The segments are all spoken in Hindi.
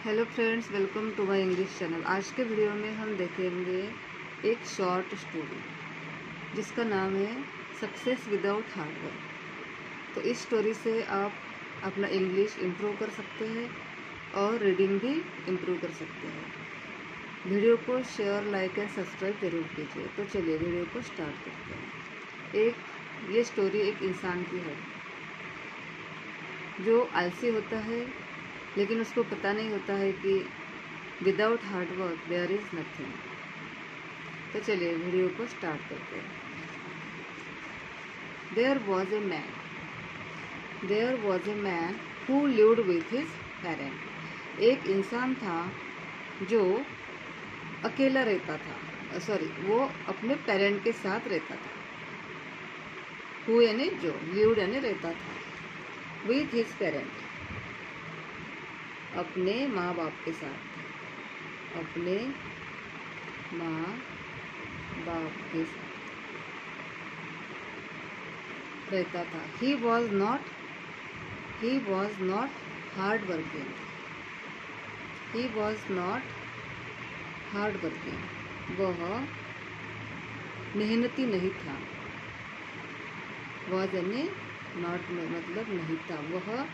Hello friends, welcome to my English channel. आज के वीडियो में हम देखेंगे एक शॉर्ट स्टोरी जिसका नाम है सक्सेस विदाउट हार्ड वर्क। तो इस स्टोरी से आप अपना इंग्लिश इम्प्रूव कर सकते हैं और रीडिंग भी इम्प्रूव कर सकते हैं। वीडियो को शेयर, लाइक एंड सब्सक्राइब जरूर कीजिए। तो चलिए वीडियो को स्टार्ट करते हैं। ये स्टोरी एक इंसान की है जो आलसी होता है, लेकिन उसको पता नहीं होता है कि without hard work there is nothing. तो चलिए वीडियो को स्टार्ट करते हैं। There was a man who lived with his parent. एक इंसान था जो अकेला रहता था, वो अपने पेरेंट के साथ रहता था। हु यानी जो, लिव्ड यानी रहता था, विथ हिज पेरेंट अपने माँ बाप के साथ, अपने माँ बाप के साथ रहता था। He was not hard working. He was not hard working. वह मेहनती नहीं था। वॉज यानी नॉट मतलब नहीं था, वह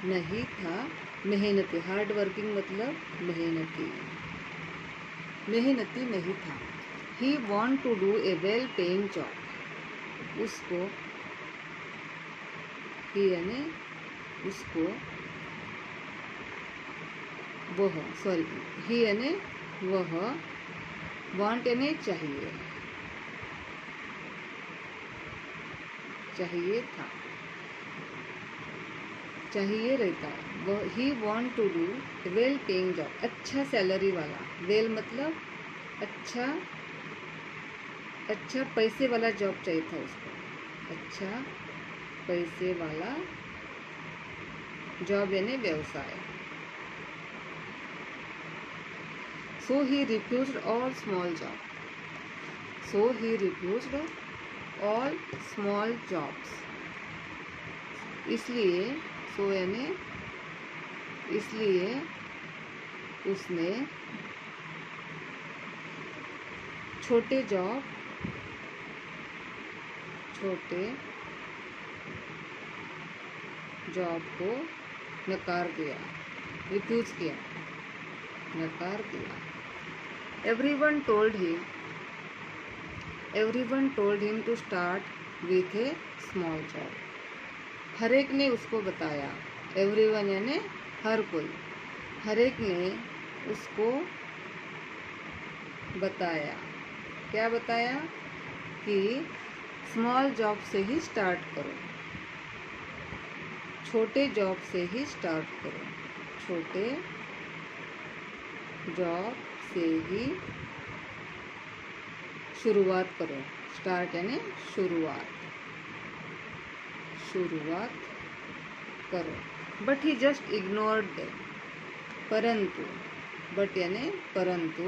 नहीं था मेहनती। हार्ड वर्किंग मतलब मेहनती नहीं था। He want to do a well paying job. उसको, ही यानी उसको, ही यानी वह, वॉन्ट यानी चाहिए था, चाहिए रहता है। वह he want to do well paying job, अच्छा सैलरी वाला। वेल मतलब अच्छा पैसे वाला जॉब चाहिए था उसको। अच्छा पैसे वाला जॉब यानी व्यवसाय। सो ही रिफ्यूज्ड ऑल स्मॉल जॉब्स। इसलिए उसने छोटे जॉब को नकार दिया, रिफ्यूज किया, नकार दिया। Everyone told him to start with a small job. हर एक ने उसको बताया। एवरीवन यानी हर कोई, हर एक ने उसको बताया। क्या बताया? कि स्मॉल जॉब से ही स्टार्ट करो, छोटे जॉब से ही स्टार्ट करो, छोटे जॉब से ही शुरुआत करो। स्टार्ट यानी शुरुआत करो। But he just ignored them. परंतु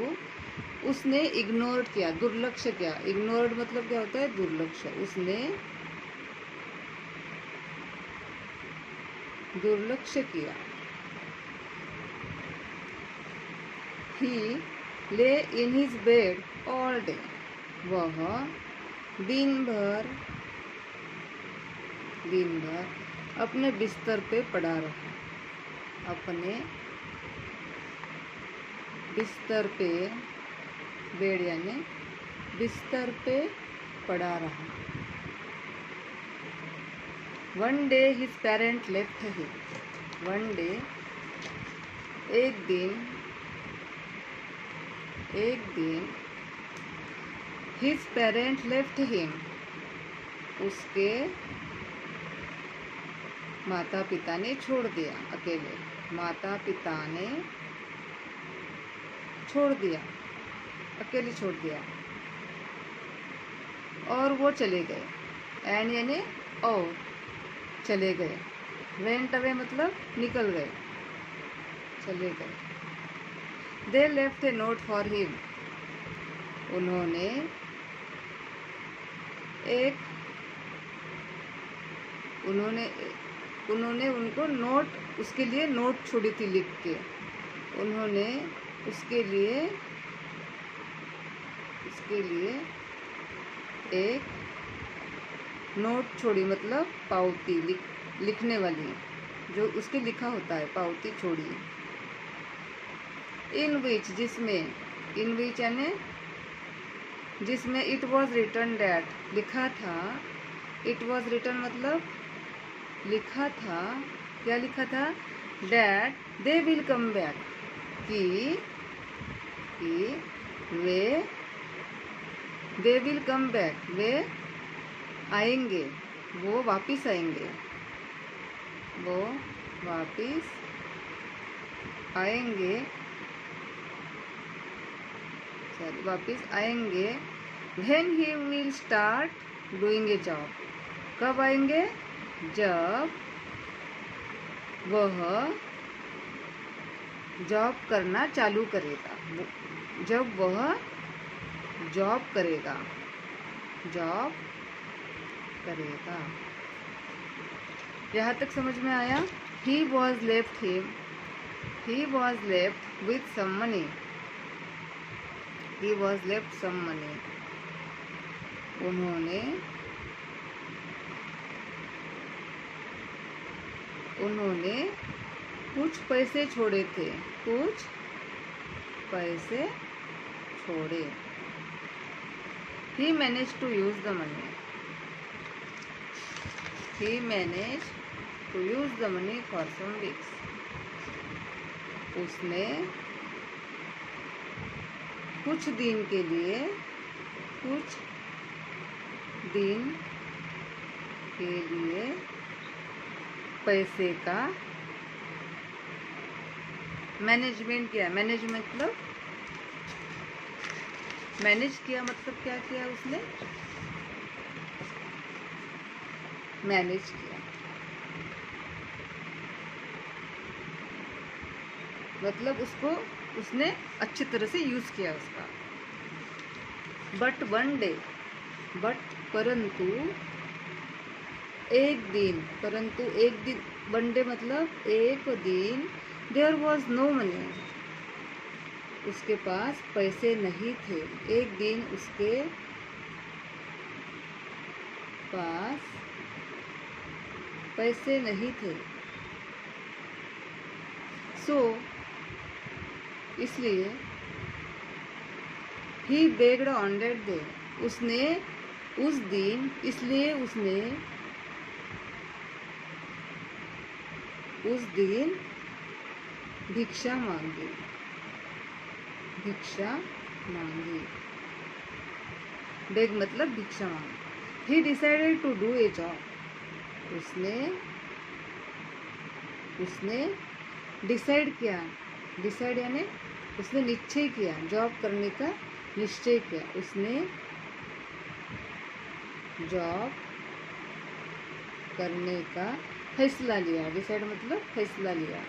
उसने इग्नोर किया, दुर्लक्ष्य किया। इग्नोर्ड मतलब क्या होता है? दुर्लक्ष्य। उसने दुर्लक्ष्य किया। ही ले in his bed all day. वह दिन भर अपने बिस्तर पे पड़ा रहा। अपने बिस्तर पे, बेड यानी बिस्तर पे पड़ा रहा। One day his parent left him. One day एक दिन हिज पेरेंट लेफ्ट हिम। उसके माता पिता ने छोड़ दिया अकेले। माता पिता ने छोड़ दिया, अकेले छोड़ दिया और वो चले गए। एंड यानी और, चले गए। वेंट अवे मतलब निकल गए, चले गए। They left A note for him. उन्होंने उनको नोट, उसके लिए नोट छोड़ी थी लिख के। उन्होंने उसके लिए एक नोट छोड़ी, मतलब पावती लिखने वाली, जो उसके लिखा होता है, पावती छोड़ी। इन विच, यानी जिसमें इट वॉज रिटन डैट, लिखा था। इट वॉज रिटन मतलब लिखा था, क्या लिखा था? That they will come back, कि वे, दे विल कम बैक, वे आएंगे, वो वापिस आएंगे, वो वापिस आएंगे, वापिस आएंगे। When he will start doing a job, कब आएंगे? जब वह जॉब करना चालू करेगा, जब वह जॉब करेगा। यहाँ तक समझ में आया? He was left with some money. He was left some money. उन्होंने कुछ पैसे छोड़े थे, He managed to use the money. For some weeks. उसने कुछ दिन के लिए पैसे का मैनेजमेंट किया। मैनेज किया मतलब क्या किया उसने? मैनेज किया मतलब उसने अच्छी तरह से यूज किया उसका। परंतु एक दिन, वन डे मतलब एक दिन, देयर वॉज नो मनी, उसके पास पैसे नहीं थे। एक दिन उसके पास पैसे नहीं थे। इसलिए he begged on that day, उसने उस दिन भिक्षा मांगी। बेग मतलब भिक्षा मांगी। He decided to do a job, उसने डिसाइड किया। डिसाइड यानी उसने निश्चय किया, जॉब करने का निश्चय किया। उसने जॉब करने का फैसला लिया। डिसाइड मतलब फैसला लिया।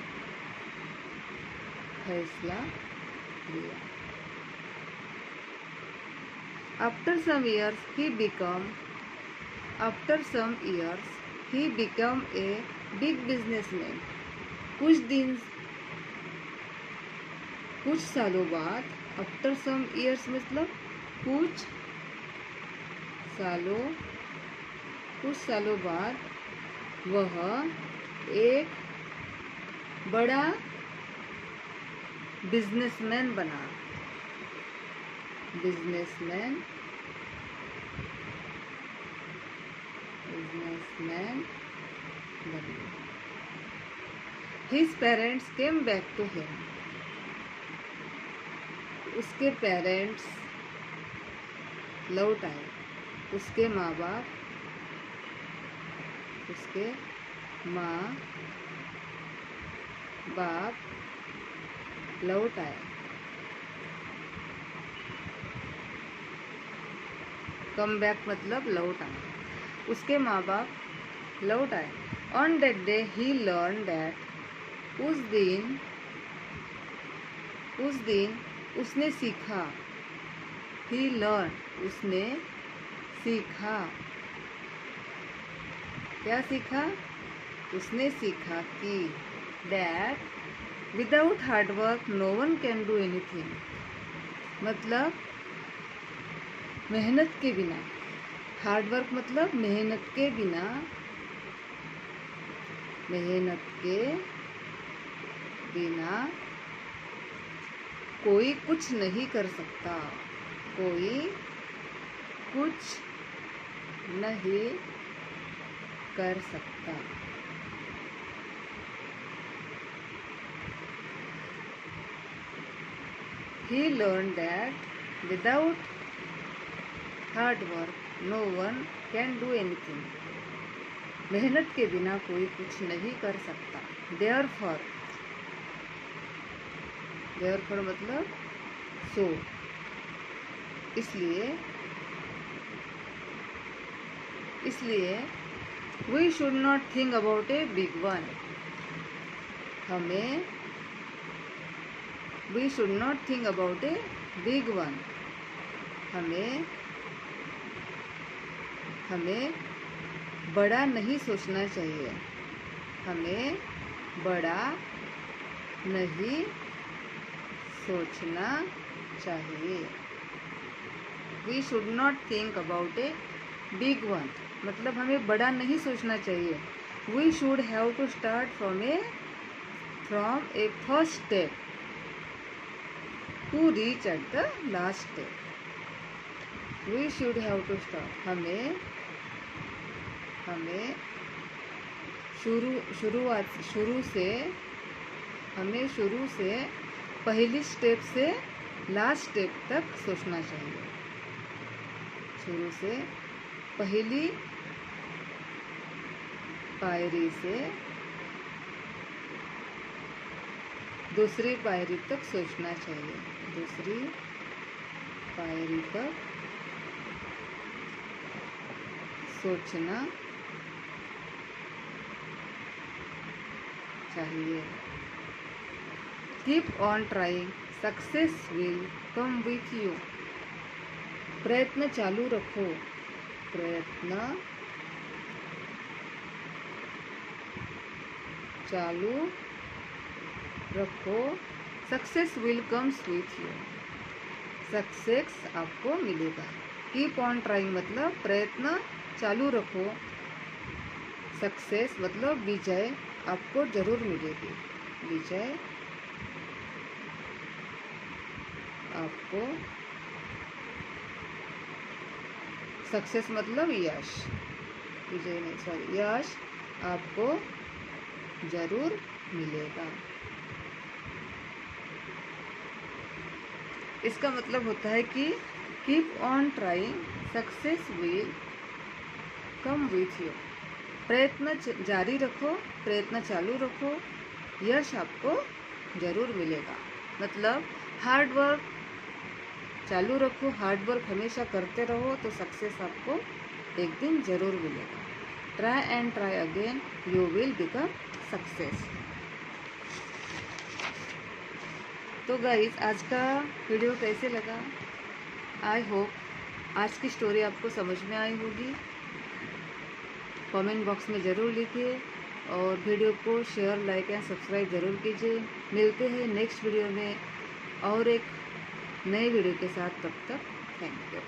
After some years he became a big businessman. कुछ सालों बाद, आफ्टर सम ईयर्स मतलब कुछ सालों बाद वह एक बड़ा बिजनेसमैन बना। His parents came back to him. उसके पेरेंट्स लौट आए। उसके माँ बाप लौट आए। कम बैक मतलब लौट आए। उसके माँ बाप लौट आए। On that day he learn that, उस दिन उसने सीखा। ही लर्न, उसने सीखा। क्या सीखा? उसने सीखा कि that without hard work no one can do anything, मतलब मेहनत के बिना, हार्ड वर्क मतलब मेहनत के बिना, मेहनत के बिना कोई कुछ नहीं कर सकता, कोई कुछ नहीं कर सकता। He learned that without hard work no one can do anything. मेहनत के बिना कोई कुछ नहीं कर सकता। Therefore मतलब so, इसलिए we should not think about a big one. we should not think about a big one. हमें बड़ा नहीं सोचना चाहिए, हमें बड़ा नहीं सोचना चाहिए। We should not think about a big one, मतलब हमें बड़ा नहीं सोचना चाहिए। We should have to start from a first step to reach at the last step. We should have to start, हमें शुरू से पहली स्टेप से लास्ट स्टेप तक सोचना चाहिए। शुरू से पहली पायरी से दूसरी पायरी तक सोचना चाहिए, दूसरी पायरी तक सोचना चाहिए। Keep on trying, success will come with you. प्रयत्न चालू रखो, प्रयत्न चालू रखो, success will comes with you, success आपको मिलेगा। कीप ऑन ट्राइंग मतलब प्रयत्न चालू रखो, सक्सेस मतलब विजय आपको जरूर मिलेगी, विजय आपको, सक्सेस मतलब यश, विजय नहीं सॉरी यश आपको जरूर मिलेगा। इसका मतलब होता है कि keep on trying, success will come with you. प्रयत्न जारी रखो, प्रयत्न चालू रखो, यश आपको जरूर मिलेगा। मतलब हार्ड वर्क चालू रखो, हार्ड वर्क हमेशा करते रहो तो सक्सेस आपको एक दिन जरूर मिलेगा। Try and try again, you will become success. तो गाइस आज का वीडियो कैसे लगा? आई होप आज की स्टोरी आपको समझ में आई होगी। कमेंट बॉक्स में ज़रूर लिखिए और वीडियो को शेयर, लाइक एंड सब्सक्राइब ज़रूर कीजिए। मिलते हैं नेक्स्ट वीडियो में और एक नए वीडियो के साथ, तब तक थैंक यू।